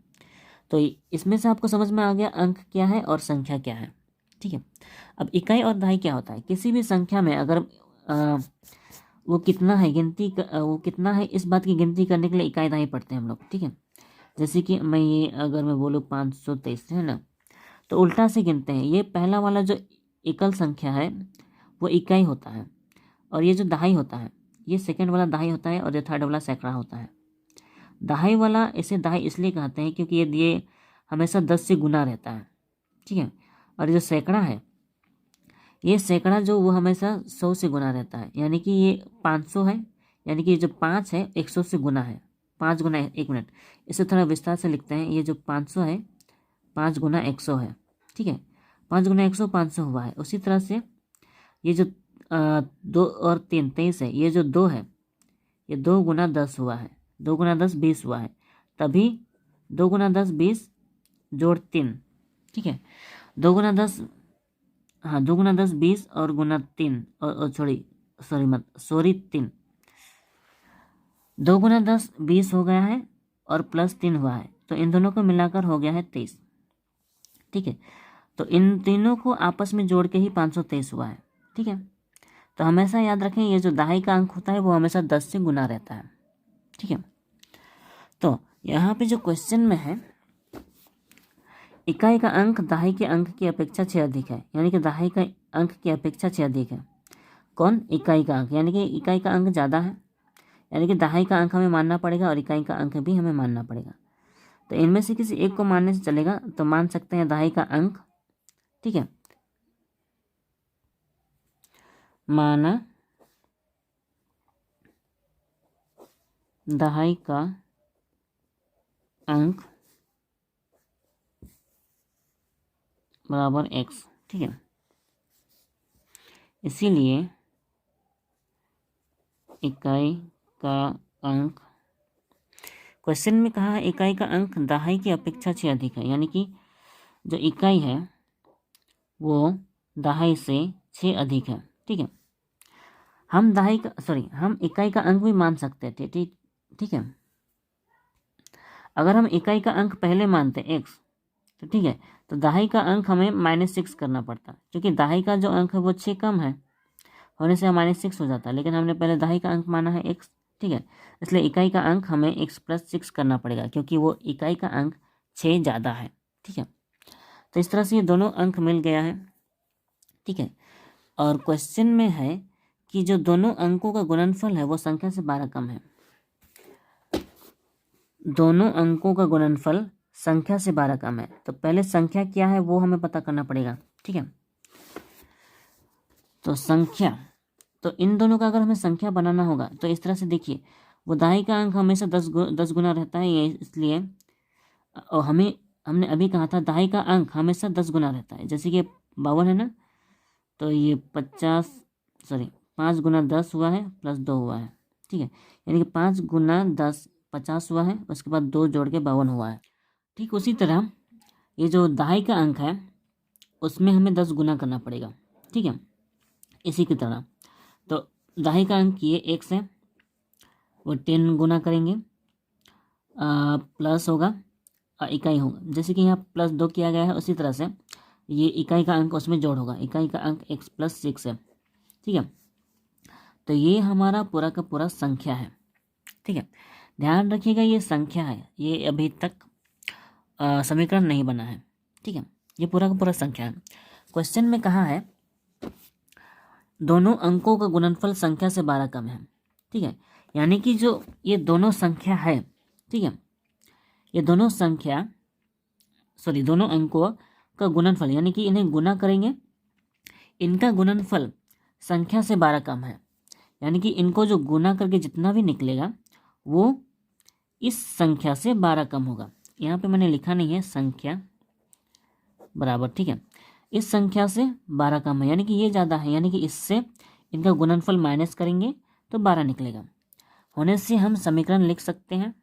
तो इसमें से आपको समझ में आ गया अंक क्या है और संख्या क्या है। ठीक है। अब इकाई और दहाई क्या होता है, किसी भी संख्या में अगर वो कितना है वो कितना है इस बात की गिनती करने के लिए इकाई दहाई पढ़ते हैं हम लोग। ठीक है। जैसे कि अगर मैं बोलूँ 523 है ना, तो उल्टा से गिनते हैं। ये पहला वाला जो एकल संख्या है वो इकाई होता है, और ये जो दहाई होता है ये सेकंड वाला दहाई होता है, और ये थर्ड वाला सैकड़ा होता है। दहाई वाला इसे दहाई इसलिए कहते हैं क्योंकि ये हमेशा 10 से गुना रहता है। ठीक है। और ये जो सैकड़ा है, ये सैकड़ा जो वो हमेशा 100 से गुना रहता है, यानी कि ये 500 है, यानी कि जो 5 है 100 से गुना है, 5 गुना 1 मिनट। इसे थोड़ा विस्तार से लिखते हैं। ये जो 500 है 5 गुना 100 है। ठीक है। 5 गुना 100 500 हुआ है। उसी तरह से ये जो 2 और 3 23 है, ये जो 2 है ये 2 गुना 10 हुआ है, 2 गुना 10 20 हुआ है, तभी 2 गुना 10 20 जोड़ 3। ठीक है। 2 गुना 10 2 गुना 10 20 और गुना 3 और सॉरी 3, 2 गुना 10 20 हो गया है और +3 हुआ है, तो इन दोनों को मिलाकर हो गया है 23। ठीक है। तो इन तीनों को आपस में जोड़ के ही 523 हुआ है। ठीक है। तो हमेशा याद रखें ये जो दहाई का अंक होता है वो हमेशा 10 से गुना रहता है। ठीक है। तो यहाँ पे जो क्वेश्चन में है, इकाई का अंक दहाई के अंक की अपेक्षा 6 अधिक है, यानी कि दहाई का अंक की अपेक्षा 6 अधिक है। कौन? इकाई का अंक, यानी कि इकाई का अंक ज़्यादा है, यानी कि दहाई का अंक हमें मानना पड़ेगा और इकाई का अंक भी हमें मानना पड़ेगा। तो इनमें से किसी एक को मानने से चलेगा, तो मान सकते हैं दहाई का अंक। ठीक है। माना दहाई का अंक बराबर x। ठीक है। इसीलिए इकाई का अंक, क्वेश्चन में कहा है इकाई का अंक दहाई की अपेक्षा 6 अधिक है, यानी कि जो इकाई है वो दहाई से 6 अधिक है। ठीक है, हम हम इकाई का अंक भी मान सकते थे। ठीक ठीक है, अगर हम इकाई का अंक पहले मानते एक्स तो ठीक है, तो दहाई का अंक हमें -6 करना पड़ता, क्योंकि दहाई का जो अंक है वो 6 कम है होने से -6 हो जाता है, लेकिन हमने पहले दहाई का अंक माना है एक्स। ठीक है, इसलिए इकाई का अंक हमें x+6 करना पड़ेगा, क्योंकि वो इकाई का अंक 6 ज़्यादा है। ठीक है, तो इस तरह से ये दोनों अंक मिल गया है। ठीक है, और क्वेश्चन में है कि जो दोनों अंकों का गुणनफल है वो संख्या से 12 कम है। दोनों अंकों का गुणनफल संख्या से 12 कम है, तो पहले संख्या क्या है वो हमें पता करना पड़ेगा। ठीक है, तो संख्या, तो इन दोनों का अगर हमें संख्या बनाना होगा तो इस तरह से देखिए, वो दहाई का अंक हमेशा 10 गुना रहता है, ये इसलिए, और हमने अभी कहा था दहाई का अंक हमेशा 10 गुना रहता है, जैसे कि 52 है ना, तो ये 5 गुना 10 हुआ है प्लस 2 हुआ है। ठीक है, यानी कि 5 गुना 10 50 हुआ है, उसके बाद 2 जोड़ के 52 हुआ है। ठीक उसी तरह ये जो दहाई का अंक है उसमें हमें 10 गुना करना पड़ेगा। ठीक है, इसी की तरह तो दहाई का अंक ये एक्स है, वो 10 गुना करेंगे, प्लस होगा इकाई होगा, जैसे कि यहाँ +2 किया गया है, उसी तरह से ये इकाई का अंक उसमें जोड़ होगा, इकाई का अंक x+6 है। ठीक है, तो ये हमारा पूरा का पूरा संख्या है। ठीक है, ध्यान रखिएगा ये संख्या है, ये अभी तक समीकरण नहीं बना है। ठीक है, ये पूरा का पूरा संख्या है। क्वेश्चन में कहा है दोनों अंकों का गुणनफल संख्या से 12 कम है। ठीक है, यानी कि जो ये दोनों संख्या है, ठीक है, ये दोनों अंकों का गुणनफल, यानी कि इन्हें गुना करेंगे, इनका गुणनफल संख्या से 12 कम है, यानी कि इनको जो गुना करके जितना भी निकलेगा वो इस संख्या से 12 कम होगा। यहाँ पे मैंने लिखा नहीं है संख्या बराबर, ठीक है, इस संख्या से 12 कम है, यानी कि ये ज़्यादा है, यानी कि इससे इनका गुणनफल माइनस करेंगे तो 12 निकलेगा। होने से हम समीकरण लिख सकते हैं,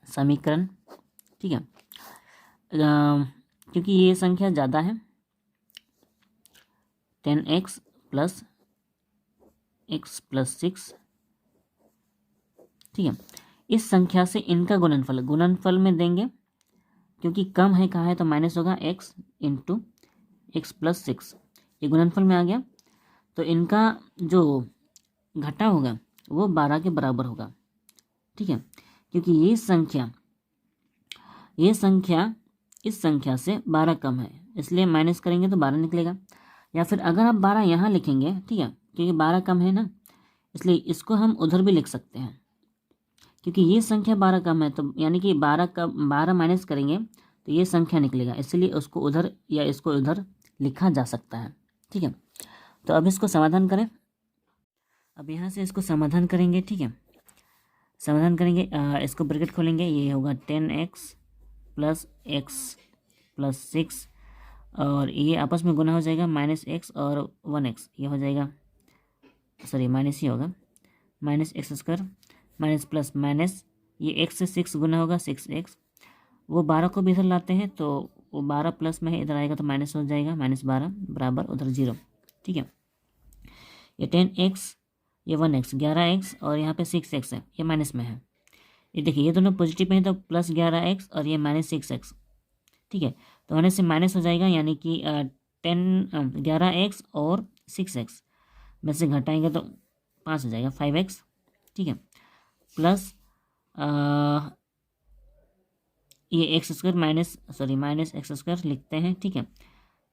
समीकरण, ठीक है, क्योंकि ये संख्या ज़्यादा है 10x + x+6। ठीक है, इस संख्या से इनका गुणनफल में देंगे, क्योंकि कम है कहाँ है तो माइनस होगा x × x+6, ये गुणनफल में आ गया, तो इनका जो घटा होगा वो 12 के बराबर होगा। ठीक है, क्योंकि ये संख्या इस संख्या से 12 कम है, इसलिए माइनस करेंगे तो 12 निकलेगा। या फिर अगर आप 12 यहाँ लिखेंगे, ठीक है, क्योंकि 12 कम है ना, इसलिए इसको हम उधर भी लिख सकते हैं, क्योंकि ये संख्या 12 कम है, तो यानी कि 12 माइनस करेंगे तो ये संख्या निकलेगा, इसलिए उसको उधर या इसको उधर लिखा जा सकता है। ठीक है, तो अब इसको समाधान करें, अब यहाँ से इसको समाधान करेंगे। ठीक है, समाधान करेंगे, इसको ब्रैकेट खोलेंगे, ये होगा 10x + x+6, और ये आपस में गुना हो जाएगा, -x और 1x, ये हो जाएगा, सॉरी माइनस ही होगा, -x² माइनस प्लस माइनस, ये x से 6 गुना होगा 6x, वो 12 को भी इधर लाते हैं तो वो 12 प्लस में है, इधर आएगा तो माइनस हो जाएगा, -12 बराबर उधर 0। ठीक है, ये 10x, ये 1x 11x, और यहाँ पे 6x है, ये माइनस में है। ये देखिए ये दोनों पॉजिटिव में है तो +11x और ये -6x। ठीक है, तो होने से माइनस हो जाएगा, यानी कि 11x और 6x में से घटाएंगे तो 5 हो जाएगा, 5x। ठीक है, प्लस ये x² -x² लिखते हैं। ठीक है,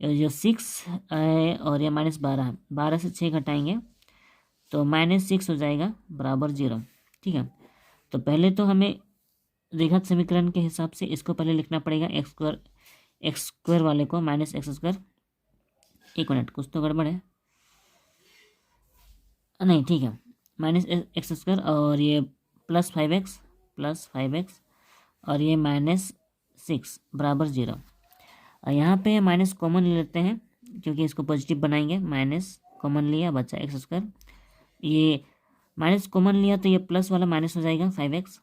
जो 6 है और ये -12 है, 12 से 6 घटाएंगे तो -6 हो जाएगा बराबर 0। ठीक है, तो पहले तो हमें द्विघात समीकरण के हिसाब से इसको पहले लिखना पड़ेगा, x² वाले को -x²। एक मिनट, कुछ तो गड़बड़ है, नहीं ठीक है, -x² और ये +5x और ये -6 बराबर 0। और यहाँ पे माइनस कॉमन ले लेते हैं, क्योंकि इसको पॉजिटिव बनाएंगे, माइनस कॉमन लिया, बचा x², ये माइनस कॉमन लिया तो ये प्लस वाला माइनस हो जाएगा 5x,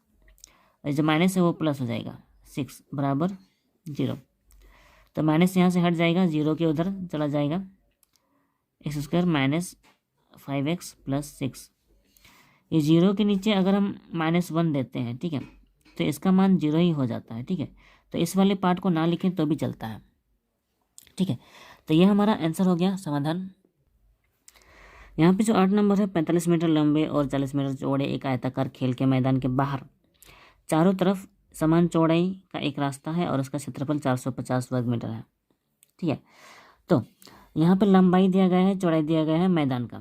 और जो माइनस है वो प्लस हो जाएगा 6 बराबर 0। तो माइनस यहाँ से हट जाएगा, 0 के उधर चला जाएगा, x square minus 5x plus 6। ये 0 के नीचे अगर हम -1 देते हैं, ठीक है, तो इसका मान 0 ही हो जाता है, ठीक है। तो इस वाले पार्ट को ना लिखें तो भी चलता है, ठीक है। तो ये हमारा आंसर हो गया समाधान। यहाँ पे जो 8 नंबर है, 45 मीटर लंबे और 40 मीटर चौड़े एक आयताकार खेल के मैदान के बाहर चारों तरफ समान चौड़ाई का एक रास्ता है और उसका क्षेत्रफल 450 वर्ग मीटर है, ठीक है। तो यहाँ पे लंबाई दिया गया है, चौड़ाई दिया गया है मैदान का,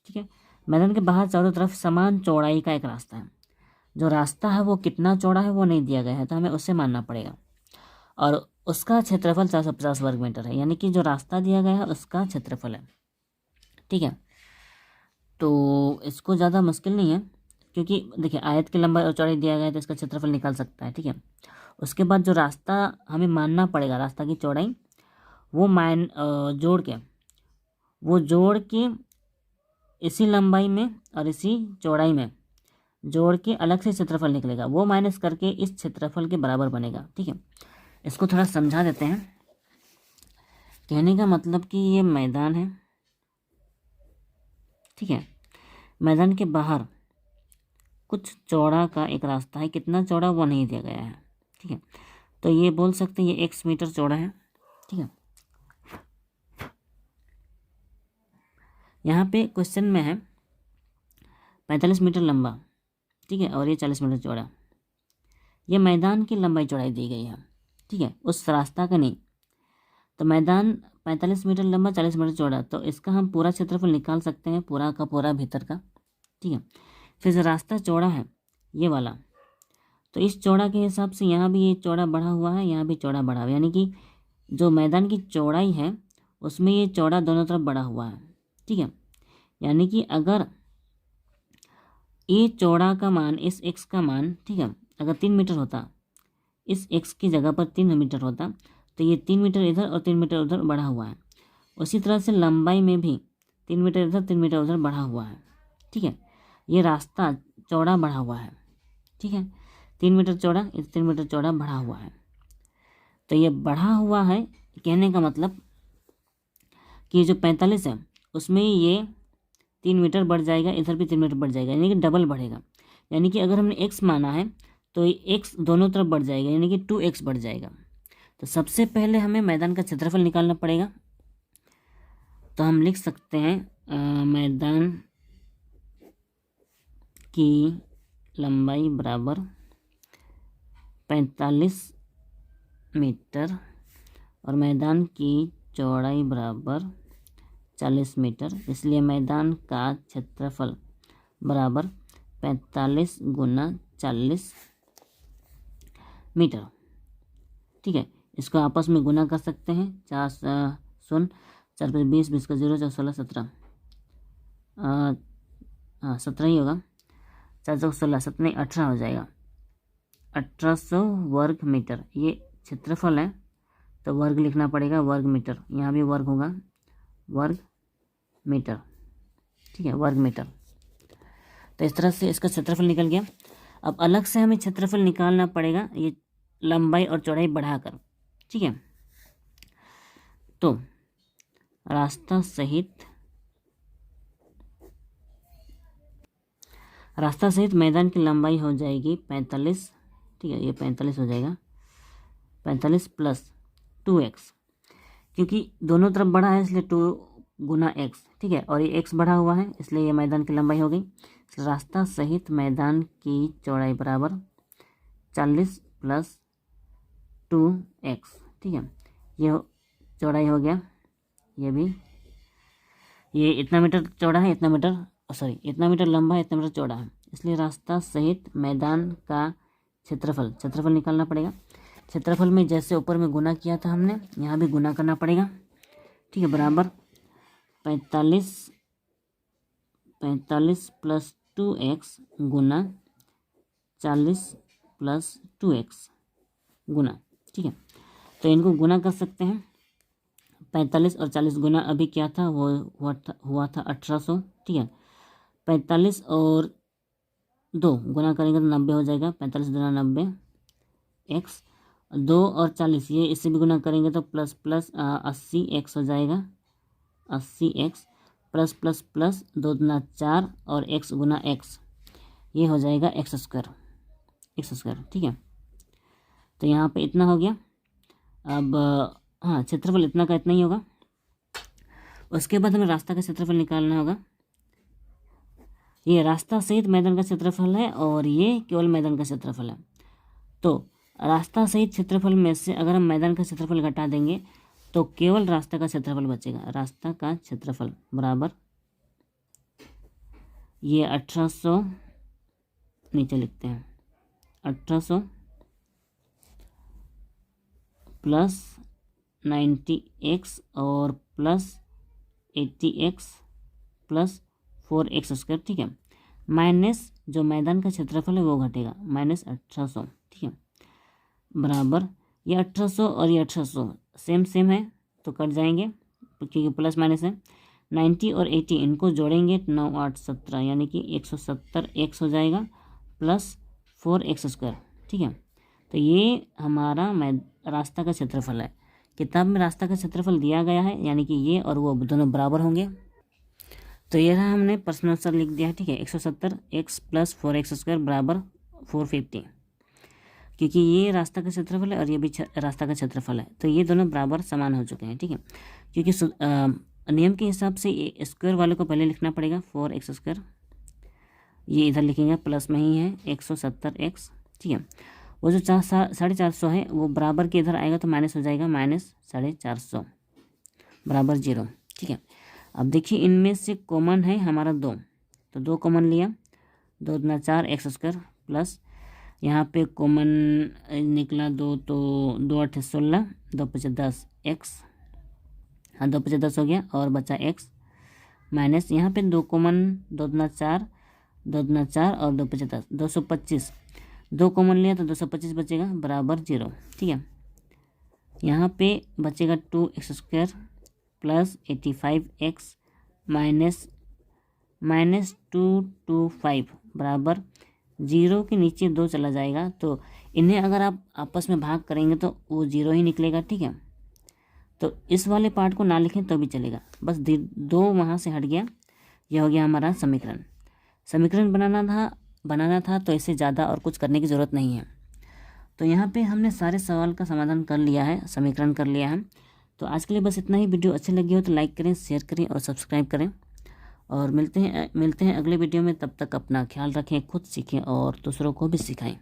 ठीक है। मैदान के बाहर चारों तरफ समान चौड़ाई का एक रास्ता है। जो रास्ता है वो कितना चौड़ा है वो नहीं दिया गया है, तो हमें उससे मानना पड़ेगा। और उसका क्षेत्रफल 450 वर्ग मीटर है, यानी कि जो रास्ता दिया गया है उसका क्षेत्रफल है, ठीक है। तो इसको ज़्यादा मुश्किल नहीं है, क्योंकि देखिए आयत की लंबाई और चौड़ाई दिया गया है तो इसका क्षेत्रफल निकाल सकता है, ठीक है। उसके बाद जो रास्ता हमें मानना पड़ेगा, रास्ता की चौड़ाई, वो जोड़ के इसी लंबाई में और इसी चौड़ाई में जोड़ के अलग से क्षेत्रफल निकलेगा, वो माइनस करके इस क्षेत्रफल के बराबर बनेगा, ठीक है। इसको थोड़ा समझा देते हैं। कहने का मतलब कि ये मैदान है, ठीक है। मैदान के बाहर कुछ चौड़ा का एक रास्ता है, कितना चौड़ा वो नहीं दिया गया है, ठीक है। तो ये बोल सकते हैं ये x मीटर चौड़ा है, ठीक है। यहाँ पे क्वेश्चन में है 45 मीटर लंबा, ठीक है, और ये 40 मीटर चौड़ा। ये मैदान की लंबाई चौड़ाई दी गई है, ठीक है, उस रास्ता का नहीं। तो मैदान 45 मीटर लंबा, 40 मीटर चौड़ा, तो इसका हम पूरा क्षेत्रफल निकाल सकते हैं, पूरा का पूरा भीतर का, ठीक है। फिर जो रास्ता चौड़ा है ये वाला, तो इस चौड़ा के हिसाब से यहाँ भी ये चौड़ा बढ़ा हुआ है, यहाँ भी चौड़ा बढ़ा हुआ है, यानी कि जो मैदान की चौड़ाई है उसमें ये चौड़ा दोनों तरफ बढ़ा हुआ है, ठीक है। यानी कि अगर ये चौड़ा का मान, इस x का मान, ठीक है, अगर 3 मीटर होता, इस x की जगह पर 3 मीटर होता, तो ये 3 मीटर इधर और 3 मीटर उधर बढ़ा हुआ है। उसी तरह से लंबाई में भी 3 मीटर इधर 3 मीटर उधर बढ़ा हुआ है, ठीक है। ये रास्ता चौड़ा बढ़ा हुआ है, ठीक है, 3 मीटर चौड़ा, 3 मीटर चौड़ा बढ़ा हुआ है। तो ये बढ़ा हुआ है, कहने का मतलब कि जो 45 है उसमें ये 3 मीटर बढ़ जाएगा, इधर भी 3 मीटर बढ़ जाएगा, यानी कि डबल बढ़ेगा। यानी कि अगर हमने x माना है तो ये x दोनों तरफ बढ़ जाएगा, यानी कि 2x बढ़ जाएगा। तो सबसे पहले हमें मैदान का क्षेत्रफल निकालना पड़ेगा। तो हम लिख सकते हैं मैदान की लंबाई बराबर 45 मीटर और मैदान की चौड़ाई बराबर 40 मीटर, इसलिए मैदान का क्षेत्रफल बराबर 45 गुना 40 मीटर, ठीक है। इसको आपस में गुना कर सकते हैं, 4 शून्य 4 5 20 20 का 0 4 16 17, हाँ 17 ही होगा, 4 4 16 17 18 हो जाएगा, 1800 वर्ग मीटर ये क्षेत्रफल है। तो वर्ग लिखना पड़ेगा, वर्ग मीटर, यहाँ भी वर्ग होगा, वर्ग मीटर, ठीक है, वर्ग मीटर। तो इस तरह से इसका क्षेत्रफल निकल गया। अब अलग से हमें क्षेत्रफल निकालना पड़ेगा, ये लंबाई और चौड़ाई बढ़ाकर, ठीक है। तो रास्ता सहित मैदान की लंबाई हो जाएगी 45, ठीक है, ये 45 हो जाएगा, 45 प्लस 2x, क्योंकि दोनों तरफ बढ़ा है इसलिए 2 गुना x, ठीक है, और ये x बढ़ा हुआ है इसलिए ये मैदान की लंबाई हो गई। रास्ता सहित मैदान की चौड़ाई बराबर 40 प्लस 2x, ठीक है, ये चौड़ाई हो गया, ये भी, ये इतना मीटर चौड़ा है, इतना मीटर लंबा है, इतना मीटर चौड़ा है, इसलिए रास्ता सहित मैदान का क्षेत्रफल निकालना पड़ेगा। क्षेत्रफल में जैसे ऊपर में गुना किया था हमने, यहाँ भी गुना करना पड़ेगा, ठीक है, बराबर 45 प्लस 2x गुना 40 प्लस 2x गुना, ठीक है। तो इनको गुना कर सकते हैं, 45 और 40 गुना अभी क्या था, वो हुआ था 1800, ठीक है। 45 और 2 गुना करेंगे तो 90 हो जाएगा, 45 दूना 90 एक्स, 2 और 40 ये इससे भी गुना करेंगे तो प्लस प्लस 80 एक्स हो जाएगा, 80 एक्स प्लस प्लस प्लस 2 दूना 4 और एक्स गुना एक्स, ये हो जाएगा एक्स स्क्वायर। ठीक है, तो यहाँ पे इतना हो गया। अब हाँ, क्षेत्रफल इतना का इतना ही होगा। उसके बाद हमें रास्ता का क्षेत्रफल निकालना होगा। ये रास्ता सहित मैदान का क्षेत्रफल है और ये केवल मैदान का क्षेत्रफल है। तो रास्ता सहित क्षेत्रफल में से अगर हम मैदान का क्षेत्रफल घटा देंगे तो केवल रास्ता का क्षेत्रफल बचेगा। रास्ता का क्षेत्रफल बराबर ये 1800, नीचे लिखते हैं 1800 प्लस 90x और plus 80x plus 4x square. ठीक है, माइनस जो मैदान का क्षेत्रफल है वो घटेगा, माइनस 1800। ठीक है, बराबर ये 1800 और ये 1800 सेम है तो कट जाएंगे क्योंकि प्लस माइनस है। 90 और 80 इनको जोड़ेंगे 9 8 17 यानी कि 170 एक्स हो जाएगा प्लस 4x स्क्वायर। ठीक है, तो ये हमारा रास्ता का क्षेत्रफल है। किताब में रास्ता का क्षेत्रफल दिया गया है, यानी कि ये और वो दोनों बराबर होंगे। तो ये रहा, हमने प्रश्न आंसर लिख दिया है। ठीक है, 170 एक्स प्लस 4x स्क्वायर बराबर 450, क्योंकि ये रास्ता का क्षेत्रफल है और ये भी रास्ता का क्षेत्रफल है, तो ये दोनों बराबर समान हो चुके हैं। ठीक है, क्योंकि नियम के हिसाब से ये स्क्वायर वाले को पहले लिखना पड़ेगा 4x स्क्वायर, ये इधर लिखेंगे प्लस में ही है 170x। ठीक है, वो जो 450 है वो बराबर के इधर आएगा तो माइनस हो जाएगा, माइनस 450 बराबर 0। ठीक है, अब देखिए इनमें से कॉमन है हमारा 2, तो 2 कॉमन लिया, 2 दूना 4 एक्स स्क्वायर प्लस यहाँ पे कॉमन निकला 2 तो 2 8 16, 2 5 10 एक्स, हाँ 2 5 10 हो गया और बचा एक्स माइनस यहाँ पे 2 कॉमन, 2 दूना 4, 2 दूना 4 और 2 5 10 225, 2 कॉमन लिया तो 225 बचेगा बराबर 0। ठीक है, यहाँ पे बचेगा 2x square plus 85x minus 225 बराबर 0 के नीचे 2 चला जाएगा, तो इन्हें अगर आप आपस में भाग करेंगे तो वो 0 ही निकलेगा। ठीक है, तो इस वाले पार्ट को ना लिखें तो भी चलेगा, बस 2 वहाँ से हट गया। यह हो गया हमारा समीकरण बनाना था तो इससे ज़्यादा और कुछ करने की ज़रूरत नहीं है। तो यहाँ पे हमने सारे सवाल का समाधान कर लिया है, समीकरण कर लिया है। तो आज के लिए बस इतना ही। वीडियो अच्छी लगी हो तो लाइक करें, शेयर करें और सब्सक्राइब करें, और मिलते हैं अगले वीडियो में। तब तक अपना ख्याल रखें, खुद सीखें और दूसरों को भी सिखाएं।